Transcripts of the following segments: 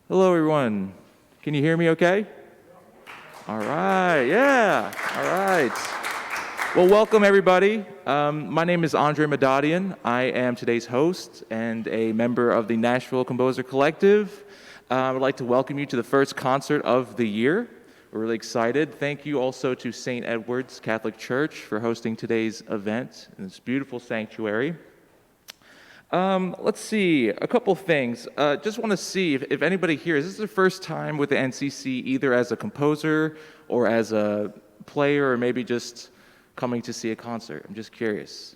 Hello, everyone. Can you hear me okay? All right, yeah, all right. Well, welcome, everybody. My name is Andre Madadian. I am today's host and a member of the Nashville Composer Collective. I would like to welcome you to the first concert of the year. We're really excited. Thank you also to St. Edward's Catholic Church for hosting today's event in this beautiful sanctuary. Let's see, a couple things. Just want to see if anybody here, is this their first time with the NCC, either as a composer or as a player, or maybe just coming to see a concert? I'm just curious.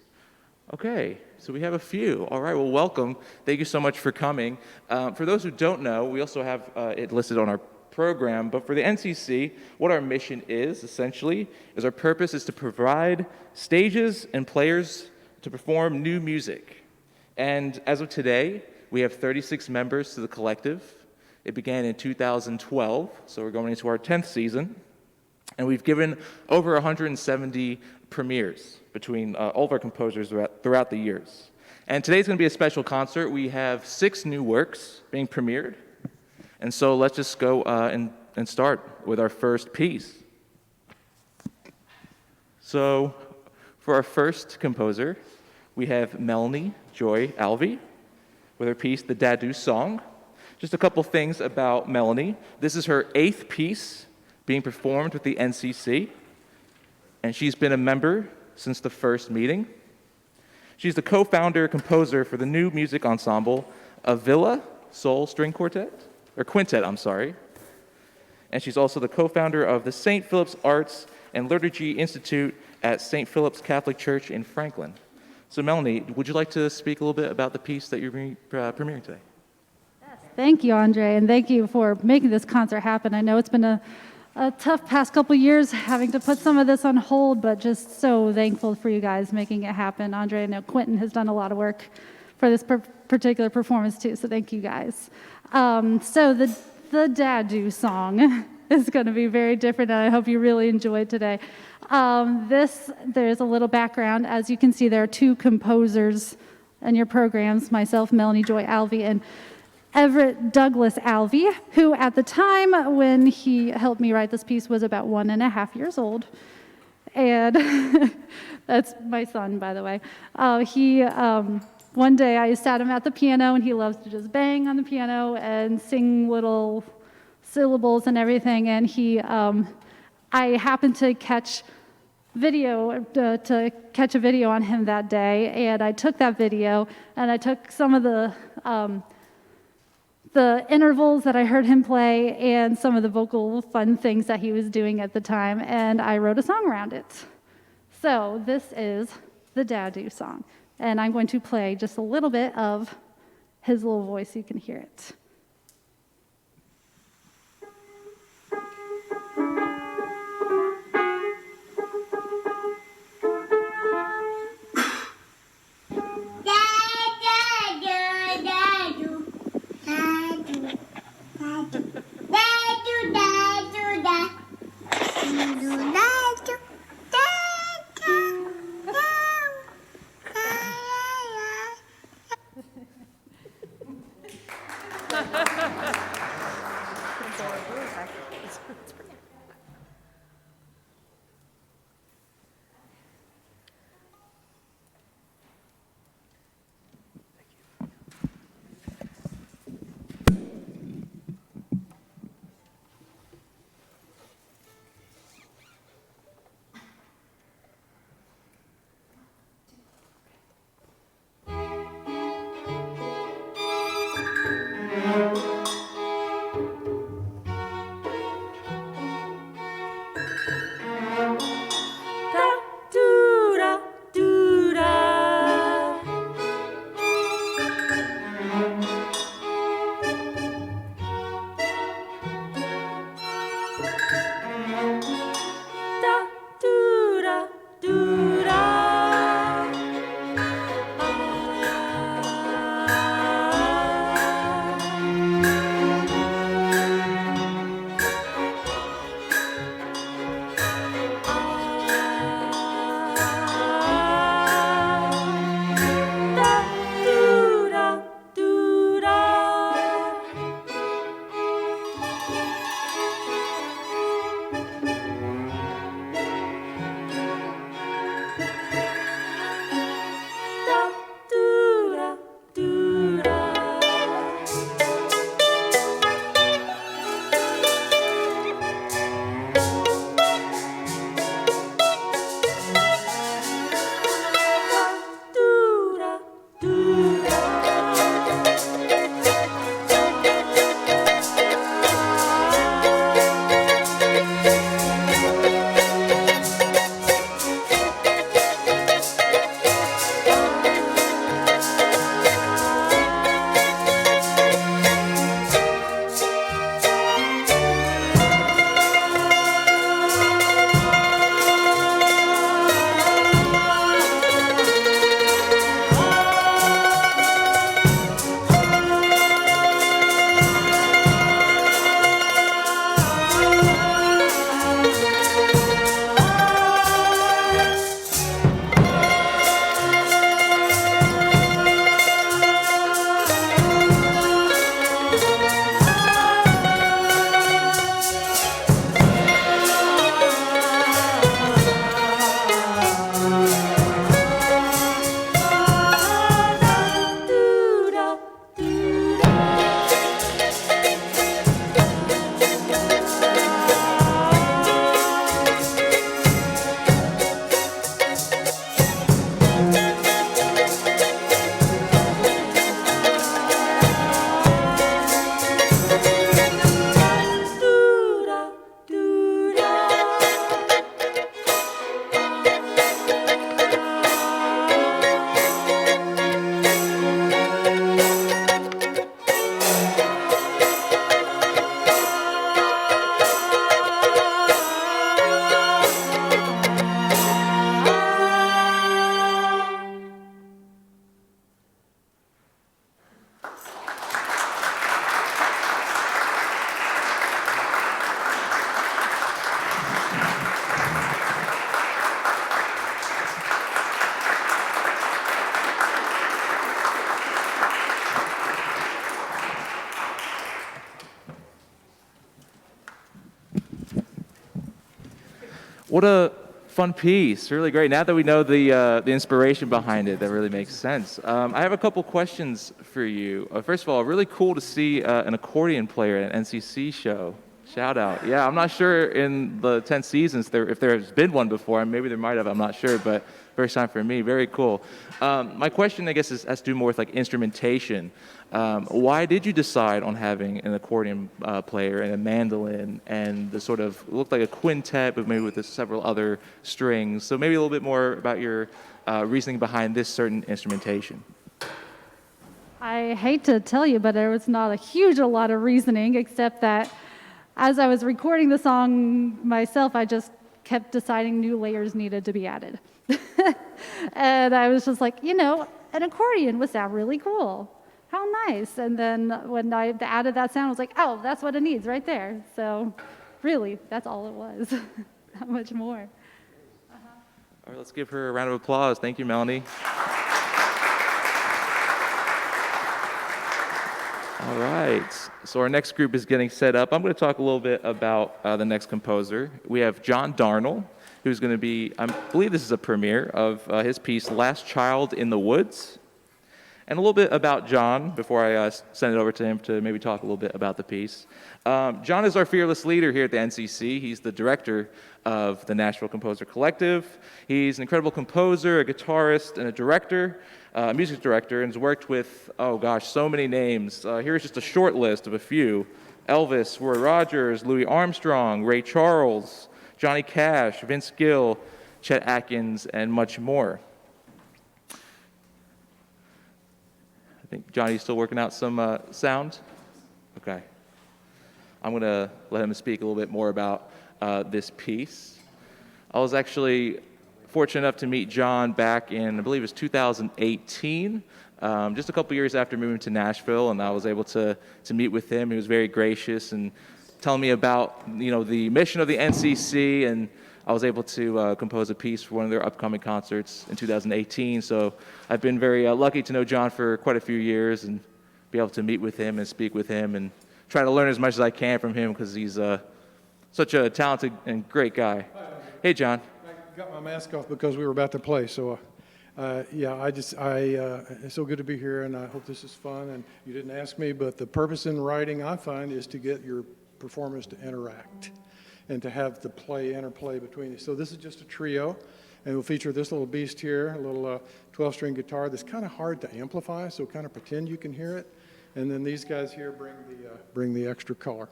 Okay, so we have a few. All right, well, welcome. Thank you so much for coming. For those who don't know, we also have it listed on our program, but for the NCC, what our mission is, essentially, is our purpose is to provide stages and players to perform new music. And as of today, we have 36 members to the collective. It began in 2012, so we're going into our 10th season. And we've given over 170 premieres between all of our composers throughout the years. And today's going to be a special concert. We have 6 new works being premiered. And so let's just go and start with our first piece. So for our first composer, we have Melanie Joy Alvey with her piece, The Dadu Song. Just a couple things about Melanie. This is her 8th piece being performed with the NCC, and she's been a member since the first meeting. She's the co-founder composer for the new music ensemble Avila Soul String Quintet, and she's also the co-founder of the St. Philip's Arts and Liturgy Institute at St. Philip's Catholic Church in Franklin. So Melanie, would you like to speak a little bit about the piece that you're premiering today? Yes, thank you, Andre, and thank you for making this concert happen. I know it's been a tough past couple years having to put some of this on hold, but just so thankful for you guys making it happen. Andre, I know Quentin has done a lot of work for this particular performance too, so thank you guys. So the Dadu song is going to be very different, and I hope you really enjoy it today. There's a little background. As you can see, there are 2 composers in your programs, myself, Melanie Joy Alvey, and Everett Douglas Alvey, who at the time when he helped me write this piece was about 1.5 years old. And that's my son, by the way. One day I sat him at the piano, and he loves to just bang on the piano and sing little syllables and everything. And I happened to catch a video on him that day, and I took that video, and I took some of the intervals that I heard him play and some of the vocal fun things that he was doing at the time, and I wrote a song around it. So this is the Dadu song, and I'm going to play just a little bit of his little voice so you can hear it. What a fun piece. Really great. Now that we know the inspiration behind it, that really makes sense. I have a couple questions for you. First of all, really cool to see an accordion player at an NCC show. Shout out. Yeah, I'm not sure in the 10 seasons if there's been one before. Maybe there might have, I'm not sure, but first time for me. Very cool. My question, I guess, has to do more with like instrumentation. Why did you decide on having an accordion player and a mandolin and the sort of, it looked like a quintet, but maybe with several other strings? So maybe a little bit more about your reasoning behind this certain instrumentation. I hate to tell you, but there was not a lot of reasoning, except that as I was recording the song myself, I just kept deciding new layers needed to be added. And I was just like, an accordion would sound really cool. How nice. And then when I added that sound, I was like, oh, that's what it needs right there. So really, that's all it was. Not much more. All right, let's give her a round of applause. Thank you, Melanie. All right, so our next group is getting set up. I'm going to talk a little bit about the next composer. We have John Darnell, who's going to be, I believe this is a premiere of his piece, Last Child in the Woods. And a little bit about John before I send it over to him to maybe talk a little bit about the piece. John is our fearless leader here at the NCC. He's the director of the Nashville Composer Collective. He's an incredible composer, a guitarist, and a director, a music director, and has worked with, so many names. Here's just a short list of a few. Elvis, Roy Rogers, Louis Armstrong, Ray Charles, Johnny Cash, Vince Gill, Chet Atkins, and much more. I think Johnny's still working out some sound. Okay. I'm going to let him speak a little bit more about this piece. I was actually fortunate enough to meet John back in, I believe it was 2018, just a couple years after moving to Nashville, and I was able to meet with him. He was very gracious and telling me about the mission of the NCC, and I was able to compose a piece for one of their upcoming concerts in 2018. So I've been very lucky to know John for quite a few years and be able to meet with him and speak with him and try to learn as much as I can from him because he's such a talented and great guy. Hey, John. I got my mask off because we were about to play. So, it's so good to be here, and I hope this is fun. And you didn't ask me, but the purpose in writing, I find, is to get your performers to interact and to have the interplay between you. So this is just a trio, and we'll feature this little beast here, a little 12-string guitar that's kind of hard to amplify, so kind of pretend you can hear it. And then these guys here bring the extra color.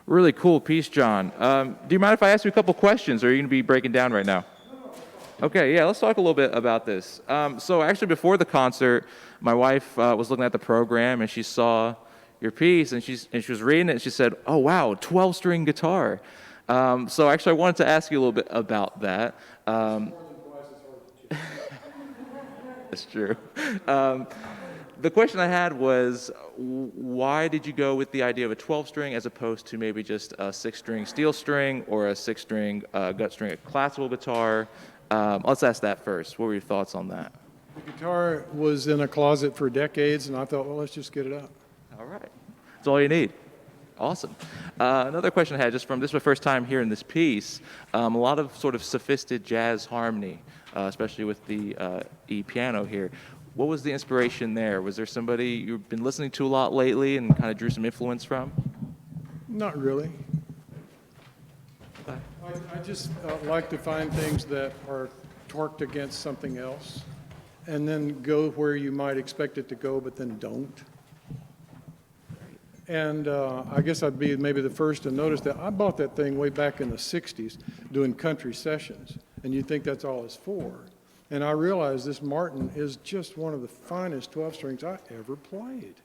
Really cool piece, John. Do you mind if I ask you a couple questions, or are you going to be breaking down right now? Okay, yeah, let's talk a little bit about this. So actually, before the concert, my wife was looking at the program, and she saw your piece, and she was reading it, and she said, "Oh wow, 12-string guitar." So actually, I wanted to ask you a little bit about that. That's true. The question I had was, why did you go with the idea of a 12-string as opposed to maybe just a 6-string steel string or a 6-string gut string, a classical guitar? Let's ask that first. What were your thoughts on that? The guitar was in a closet for decades, and I thought, well, let's just get it up. All right. That's all you need. Awesome. Another question I had, just from this is my first time hearing this piece, a lot of sort of sophisticated jazz harmony, especially with the E-piano here. What was the inspiration there? Was there somebody you've been listening to a lot lately and kind of drew some influence from? Not really. Okay. I just like to find things that are torqued against something else and then go where you might expect it to go, but then don't. And I guess I'd be maybe the first to notice that I bought that thing way back in the 60s doing country sessions, and you'd think that's all it's for. And I realized this Martin is just one of the finest 12 strings I ever played.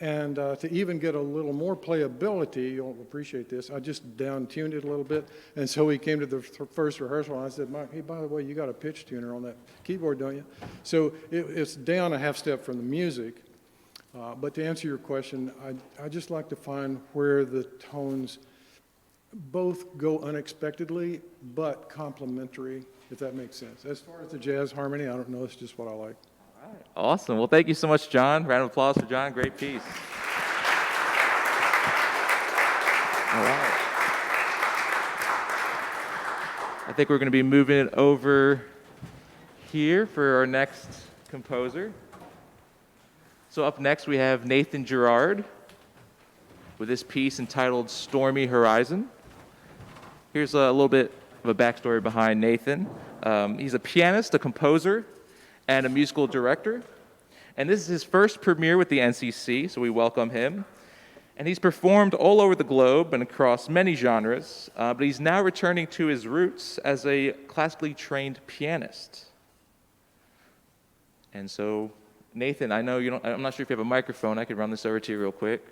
And to even get a little more playability, you'll appreciate this, I just down-tuned it a little bit. And so we came to the first rehearsal, and I said, Mike, hey, by the way, you got a pitch tuner on that keyboard, don't you? So it's down a half step from the music. But to answer your question, I just like to find where the tones both go unexpectedly, but complementary, if that makes sense. As far as the jazz harmony, I don't know, it's just what I like. All right. Awesome. Well, thank you so much, John. Round of applause for John. Great piece. All right. I think we're going to be moving it over here for our next composer. So up next, we have Nathan Gerard with this piece entitled Stormy Horizon. Here's a little bit of a backstory behind Nathan. He's a pianist, a composer, and a musical director. And this is his first premiere with the NCC, so we welcome him. And he's performed all over the globe and across many genres, but he's now returning to his roots as a classically trained pianist. And so, Nathan, I know I'm not sure if you have a microphone. I could run this over to you real quick.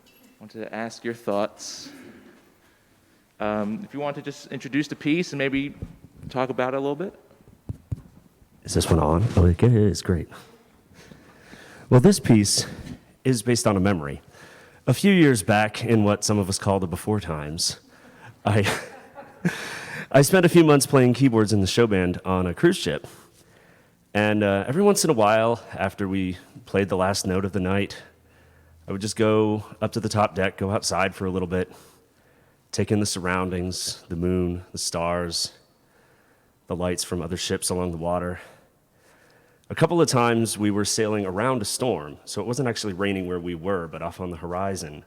I wanted to ask your thoughts. If you want to just introduce the piece and maybe talk about it a little bit. Is this one on? Oh, it is great. Well, this piece is based on a memory. A few years back, in what some of us call the before times, I spent a few months playing keyboards in the show band on a cruise ship. And every once in a while, after we played the last note of the night, I would just go up to the top deck, go outside for a little bit, take in the surroundings, the moon, the stars, the lights from other ships along the water. A couple of times we were sailing around a storm, so it wasn't actually raining where we were, but off on the horizon,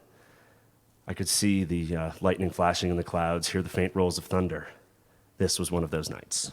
I could see the lightning flashing in the clouds, hear the faint rolls of thunder. This was one of those nights.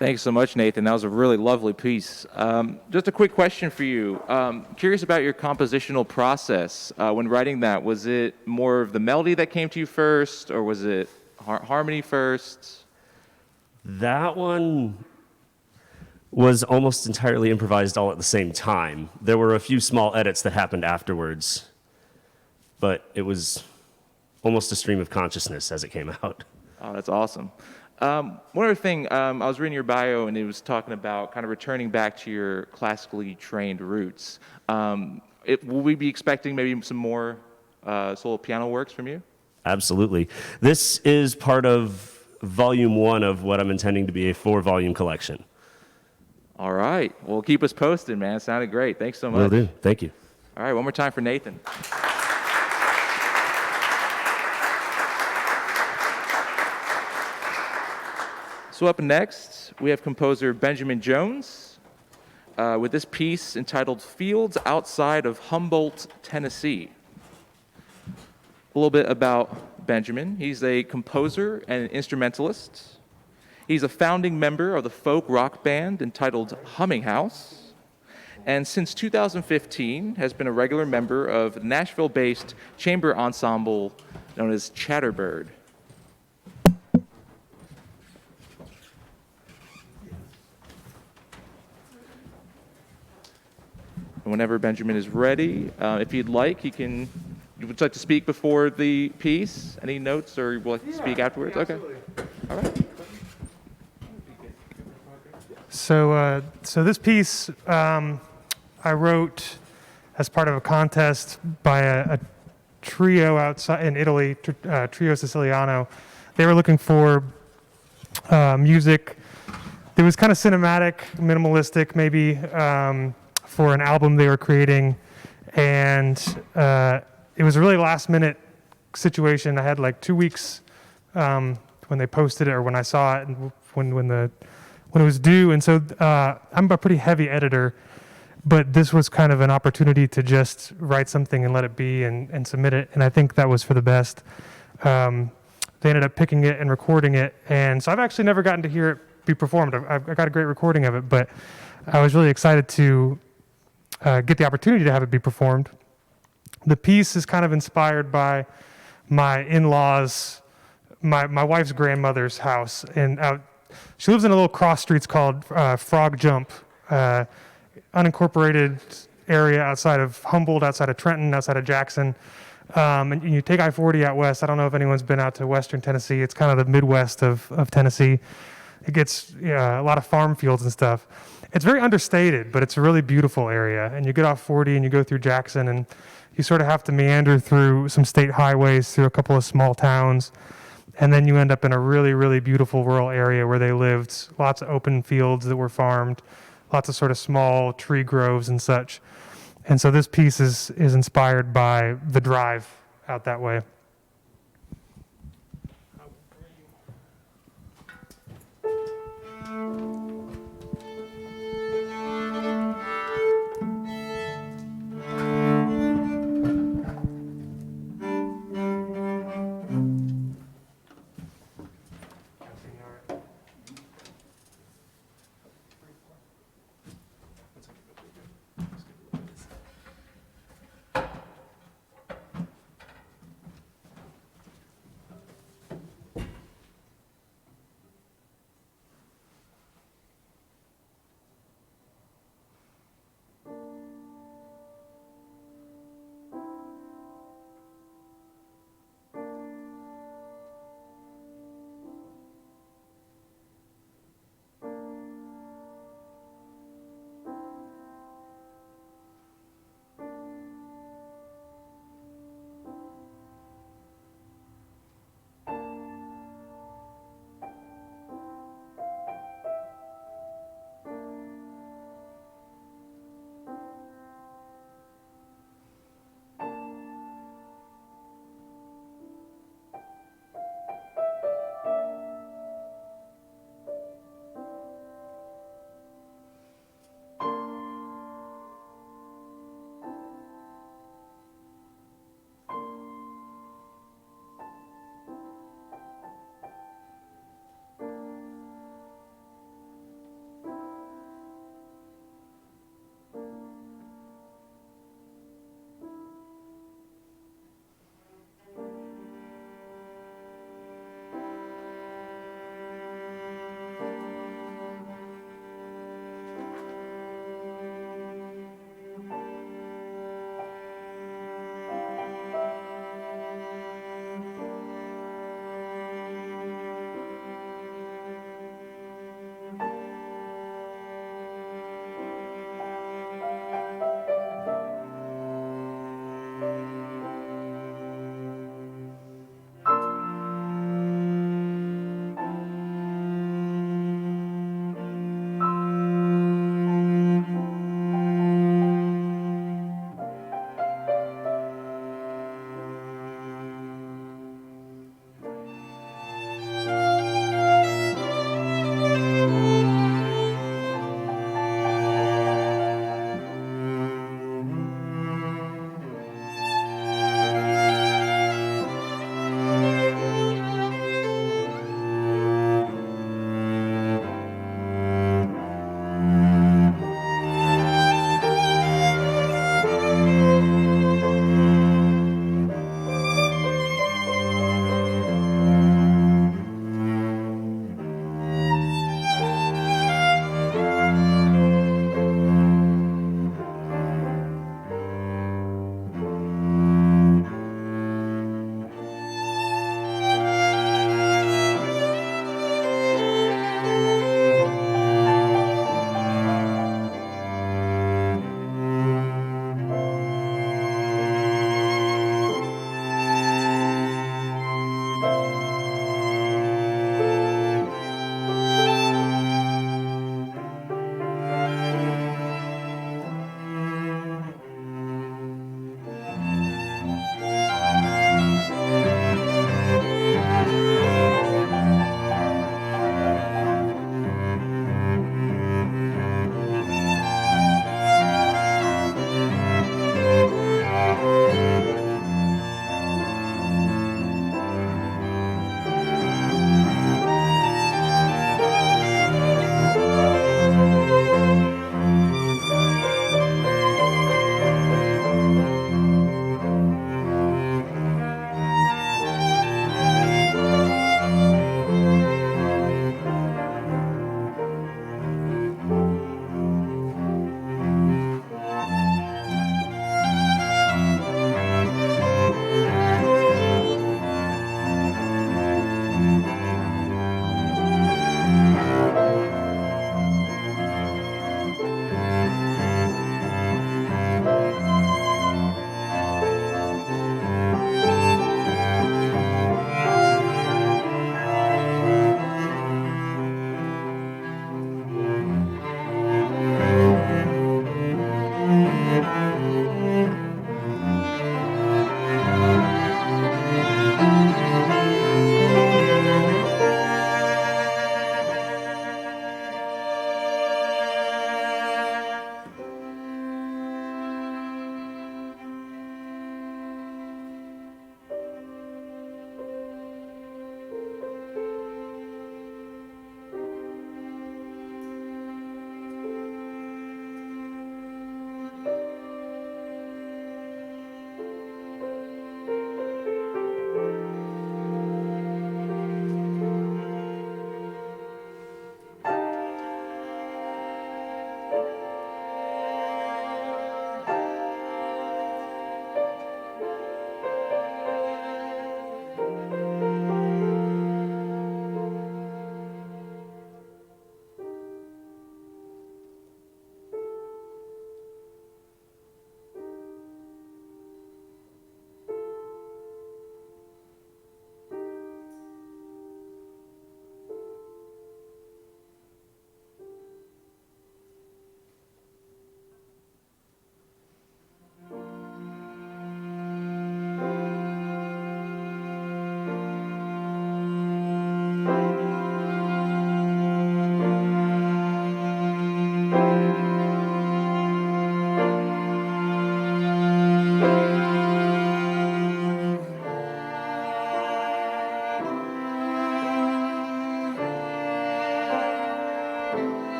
Thanks so much, Nathan. That was a really lovely piece. Just a quick question for you. Curious about your compositional process when writing that. Was it more of the melody that came to you first, or was it harmony first? That one was almost entirely improvised all at the same time. There were a few small edits that happened afterwards, but it was almost a stream of consciousness as it came out. Oh, that's awesome. One other thing, I was reading your bio and it was talking about kind of returning back to your classically trained roots. Will we be expecting maybe some more solo piano works from you? Absolutely. This is part of volume 1 of what I'm intending to be a 4-volume collection. All right. Well, keep us posted, man. It sounded great. Thanks so much. Will do. Thank you. All right, one more time for Nathan. So up next, we have composer Benjamin Jones with this piece entitled Fields Outside of Humboldt, Tennessee. A little bit about Benjamin. He's a composer and an instrumentalist. He's a founding member of the folk rock band entitled Humming House, and since 2015 has been a regular member of the Nashville-based chamber ensemble known as Chatterbird. And whenever Benjamin is ready, if he'd like, would you like to speak before the piece? Any notes, or would you like to speak afterwards? Okay. All right. So this piece I wrote as part of a contest by a trio outside in Italy, Trio Siciliano. They were looking for music that was kind of cinematic, minimalistic, maybe for an album they were creating, and it was a really last-minute situation. I had like 2 weeks when they posted it or when I saw it, and when it was due. And so I'm a pretty heavy editor, but this was kind of an opportunity to just write something and let it be and submit it. And I think that was for the best. They ended up picking it and recording it. And so I've actually never gotten to hear it be performed. I got a great recording of it, but I was really excited to get the opportunity to have it be performed. The piece is kind of inspired by my in-laws, my wife's grandmother's house, and she lives in a little cross streets called Frog Jump, unincorporated area outside of Humboldt, outside of Trenton, outside of Jackson. And you take I-40 out west. I don't know if anyone's been out to western Tennessee. It's kind of the Midwest of Tennessee. It gets a lot of farm fields and stuff. It's very understated, but it's a really beautiful area. And you get off 40 and you go through Jackson, and you sort of have to meander through some state highways, through a couple of small towns. And then you end up in a really, really beautiful rural area where they lived. Lots of open fields that were farmed, lots of sort of small tree groves and such. And so this piece is inspired by the drive out that way.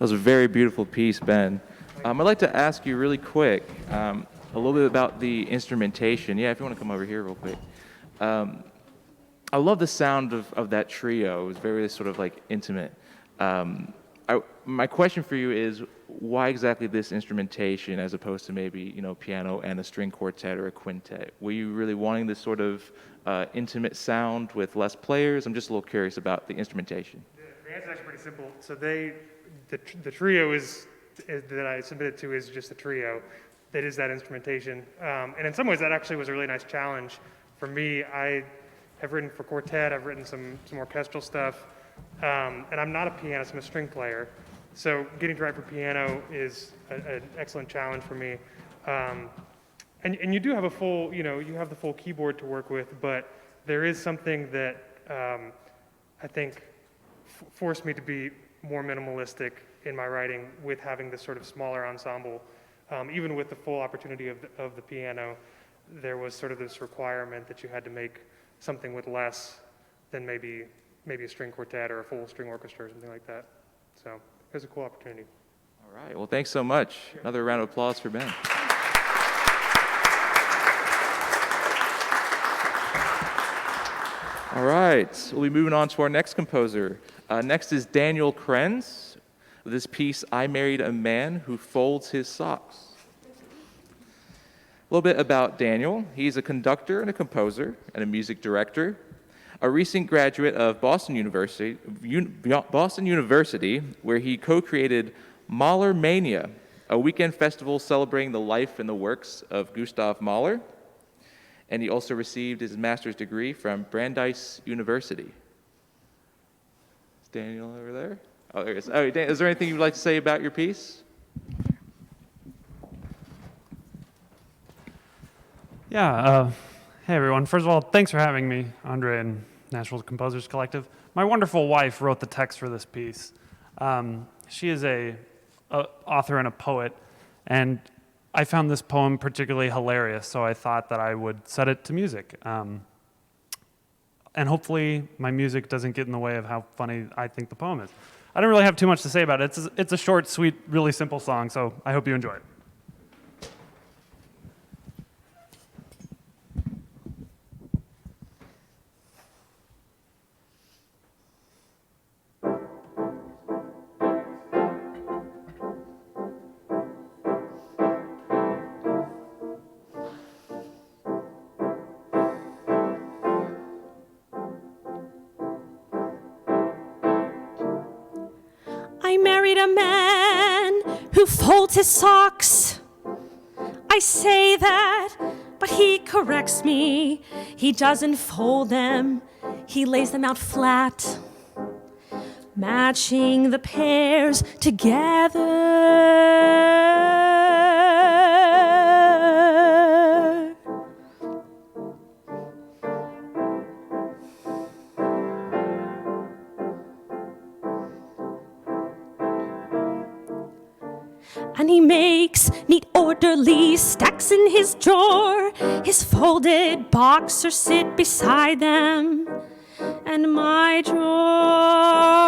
was a very beautiful piece, Ben. I'd like to ask you really quick a little bit about the instrumentation. Yeah, if you want to come over here real quick. I love the sound of that trio. It was very sort of like intimate. My question for you is, why exactly this instrumentation as opposed to maybe, piano and a string quartet or a quintet? Were you really wanting this sort of intimate sound with less players? I'm just a little curious about the instrumentation. The answer is actually pretty simple. So the trio that I submitted to is just a trio. That is that instrumentation. And in some ways, that actually was a really nice challenge for me. I have written for quartet. I've written some orchestral stuff. And I'm not a pianist. I'm a string player. So getting to write for piano is an excellent challenge for me. And you do have you have the full keyboard to work with, but there is something that I think forced me to be more minimalistic in my writing with having this sort of smaller ensemble. Even with the full opportunity of the piano, there was sort of this requirement that you had to make something with less than maybe a string quartet or a full string orchestra or something like that. So it was a cool opportunity. All right. Well, thanks so much. Another round of applause for Ben. All right. We'll be moving on to our next composer. Next is Daniel Krenz. With this piece, I Married a Man Who Folds His Socks. A little bit about Daniel. He's a conductor and a composer and a music director. A recent graduate of Boston University, where he co-created Mahler Mania, a weekend festival celebrating the life and the works of Gustav Mahler. And he also received his master's degree from Brandeis University. Is Daniel over there? Oh, there he is. Oh, Dan, is there anything you'd like to say about your piece? Yeah, hey everyone. First of all, thanks for having me, Andre and Nashville Composers Collective. My wonderful wife wrote the text for this piece. She is a author and a poet, and I found this poem particularly hilarious, so I thought that I would set it to music. And hopefully my music doesn't get in the way of how funny I think the poem is. I don't really have too much to say about it. It's a short, sweet, really simple song, so I hope you enjoy it. I married a man who folds his socks. I say that, but he corrects me. He doesn't fold them, he lays them out flat, matching the pairs together. And he makes neat orderly stacks in his drawer. His folded boxers sit beside them, and my drawer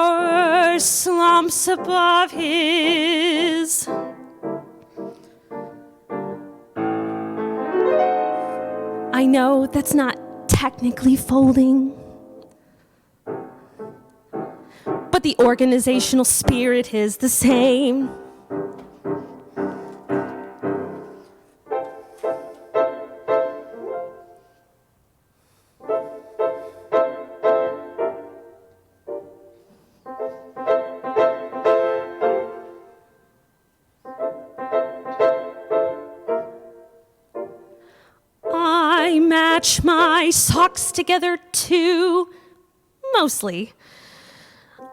slumps above his. I know that's not technically folding, but the organizational spirit is the same. I match my socks together too, mostly.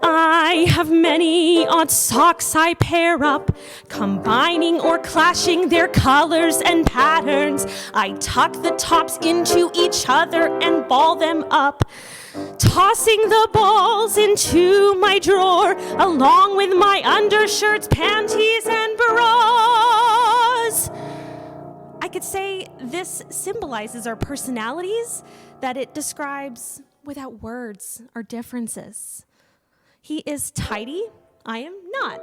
I have many odd socks I pair up, combining or clashing their colors and patterns. I tuck the tops into each other and ball them up, tossing the balls into my drawer, along with my undershirts, panties, and bras. I could say this symbolizes our personalities, that it describes, without words, our differences. He is tidy, I am not.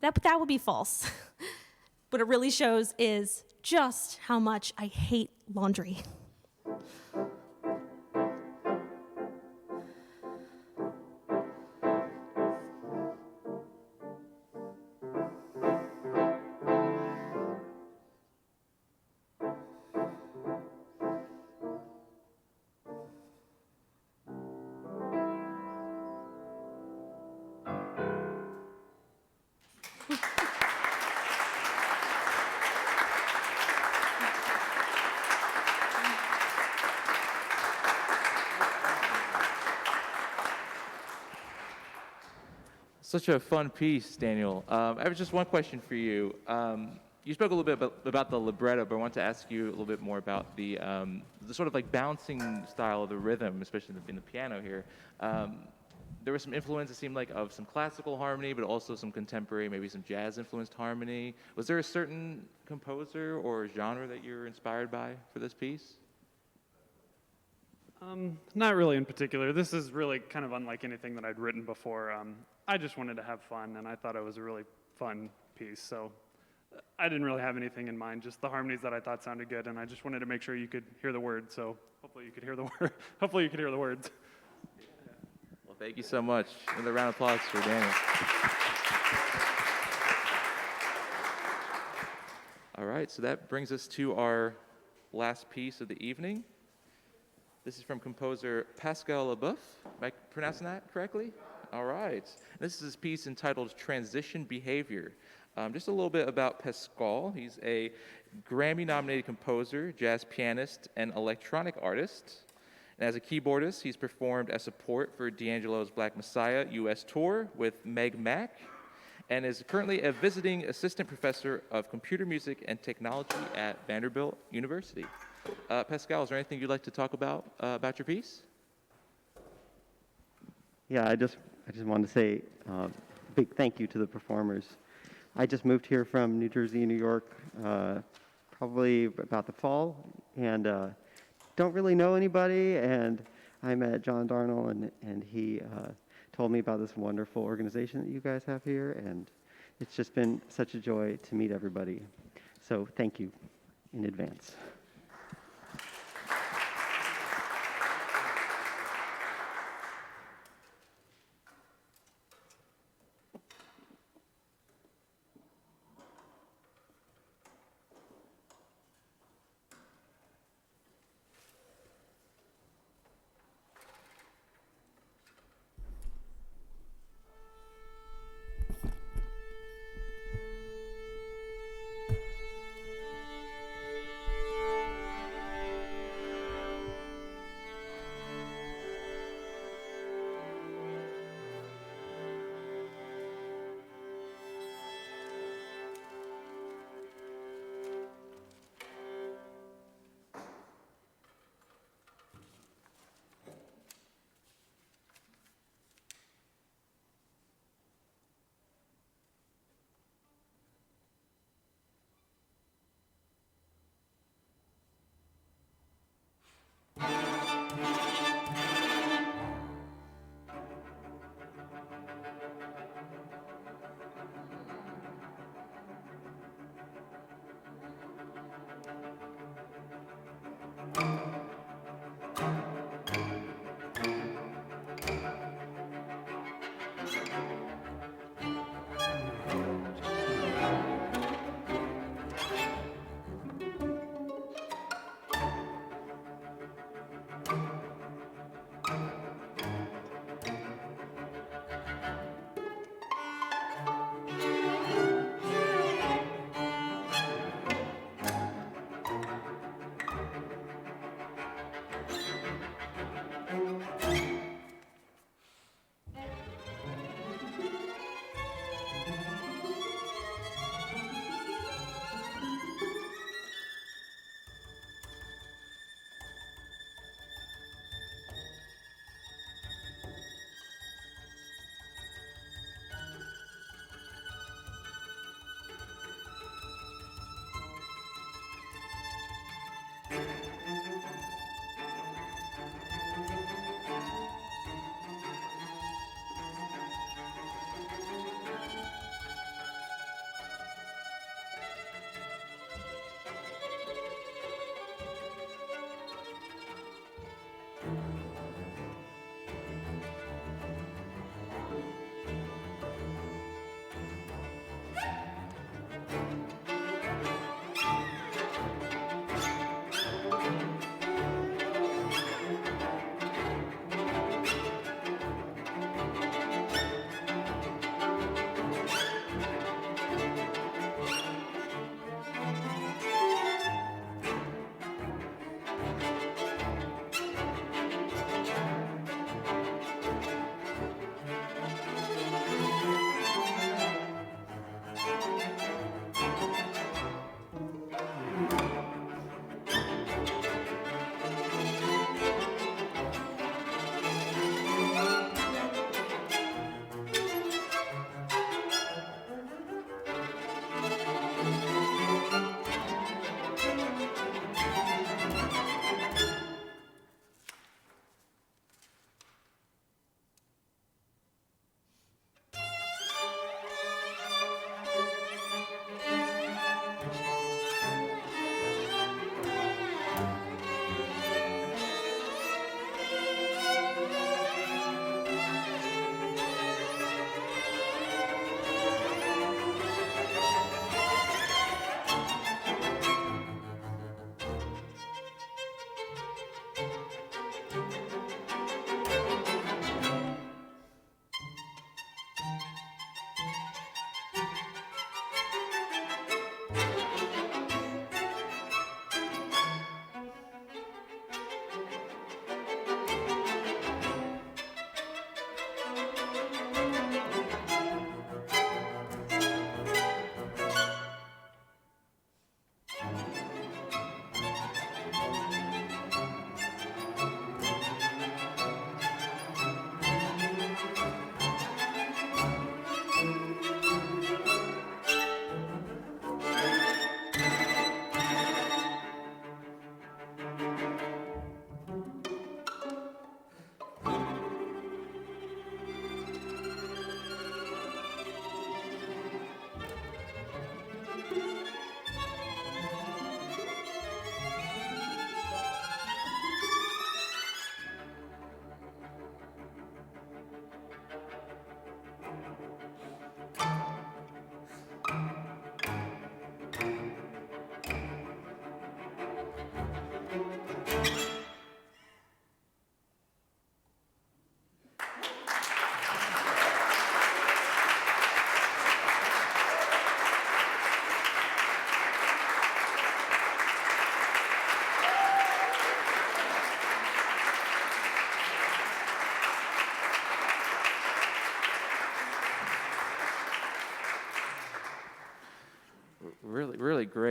That would be false. What it really shows is just how much I hate laundry. Such a fun piece, Daniel. I have just one question for you. You spoke a little bit about the libretto, but I want to ask you a little bit more about the sort of like bouncing style of the rhythm, especially in the piano here. There was some influence, it seemed like, of some classical harmony, but also some contemporary, maybe some jazz-influenced harmony. Was there a certain composer or genre that you're inspired by for this piece? Not really in particular. This is really kind of unlike anything that I'd written before. I just wanted to have fun, and I thought it was a really fun piece. So I didn't really have anything in mind, just the harmonies that I thought sounded good, and I just wanted to make sure you could hear the words. So hopefully you could hear the word. Hopefully you could hear the words. Well, thank you so much. Another round of applause for Daniel. All right, so that brings us to our last piece of the evening. This is from composer Pascal Leboeuf. Am I pronouncing that correctly? All right. This is his piece entitled Transition Behavior. Just a little bit about Pascal. He's a Grammy-nominated composer, jazz pianist, and electronic artist. And as a keyboardist, he's performed as support for D'Angelo's Black Messiah U.S. tour with Meg Mac, and is currently a visiting assistant professor of computer music and technology at Vanderbilt University. Pascal, is there anything you'd like to talk about your piece? Yeah, I just wanted to say big thank you to the performers. I just moved here from New Jersey, New York, probably about the fall, and don't really know anybody. And I met John Darnell, and he told me about this wonderful organization that you guys have here, and it's just been such a joy to meet everybody. So thank you in advance.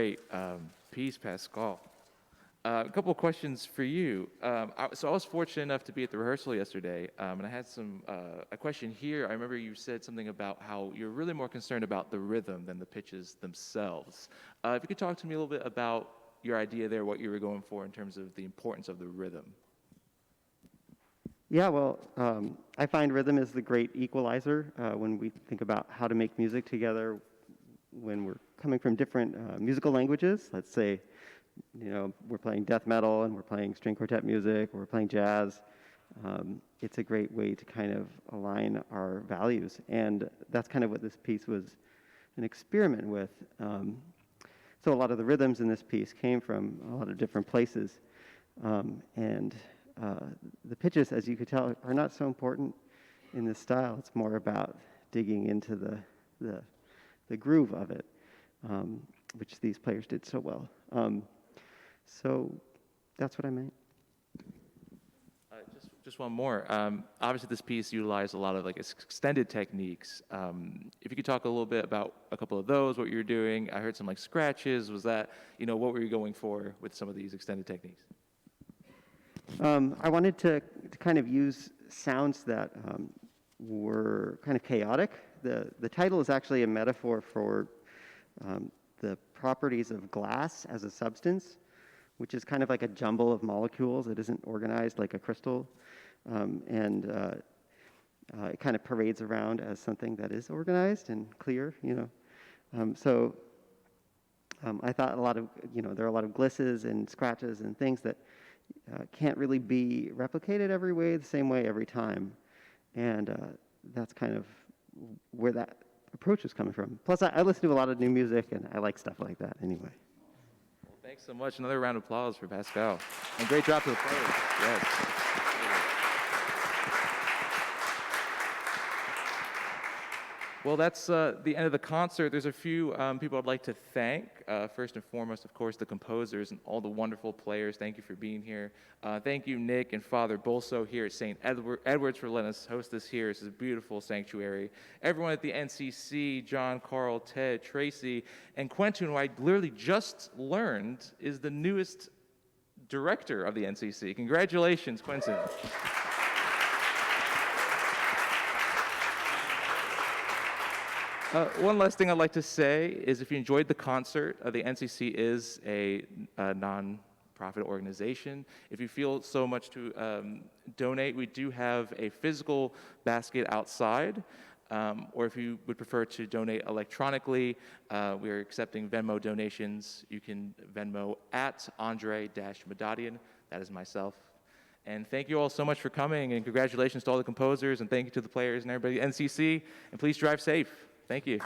great piece, Pascal. A couple of questions for you. So I was fortunate enough to be at the rehearsal yesterday, and I had a question here. I remember you said something about how you're really more concerned about the rhythm than the pitches themselves. If you could talk to me a little bit about your idea there, what you were going for in terms of the importance of the rhythm. Yeah, well, I find rhythm is the great equalizer when we think about how to make music together when we're coming from different musical languages. Let's say, we're playing death metal and we're playing string quartet music, or we're playing jazz. It's a great way to kind of align our values. And that's kind of what this piece was an experiment with. So a lot of the rhythms in this piece came from a lot of different places. And the pitches, as you could tell, are not so important in this style. It's more about digging into the groove of it, which these players did so well. So that's what I meant. Just one more. Obviously, this piece utilized a lot of extended techniques. If you could talk a little bit about a couple of those, what you're doing. I heard some scratches. Was that, what were you going for with some of these extended techniques? I wanted to kind of use sounds that were kind of chaotic. The title is actually a metaphor for the properties of glass as a substance, which is kind of like a jumble of molecules. It isn't organized like a crystal, and it kind of parades around as something that is organized and clear, So I thought there are a lot of glisses and scratches and things that can't really be replicated every way, the same way every time. And that's kind of where that approach is coming from. Plus, I listen to a lot of new music, and I like stuff like that anyway. Well, thanks so much. Another round of applause for Pascal. And great job to the players. Yes. Well, that's the end of the concert. There's a few people I'd like to thank. First and foremost, of course, the composers and all the wonderful players. Thank you for being here. Thank you, Nick and Father Bolso here at St. Edward's for letting us host this here. This is a beautiful sanctuary. Everyone at the NCC, John, Carl, Ted, Tracy, and Quentin, who I literally just learned is the newest director of the NCC. Congratulations, Quentin. One last thing I'd like to say is if you enjoyed the concert, the NCC is a non-profit organization. If you feel so much to donate, we do have a physical basket outside, or if you would prefer to donate electronically, we are accepting Venmo donations. You can Venmo at Andre-Madadian. That is myself. And thank you all so much for coming, and congratulations to all the composers, and thank you to the players and everybody at NCC, and please drive safe. Thank you.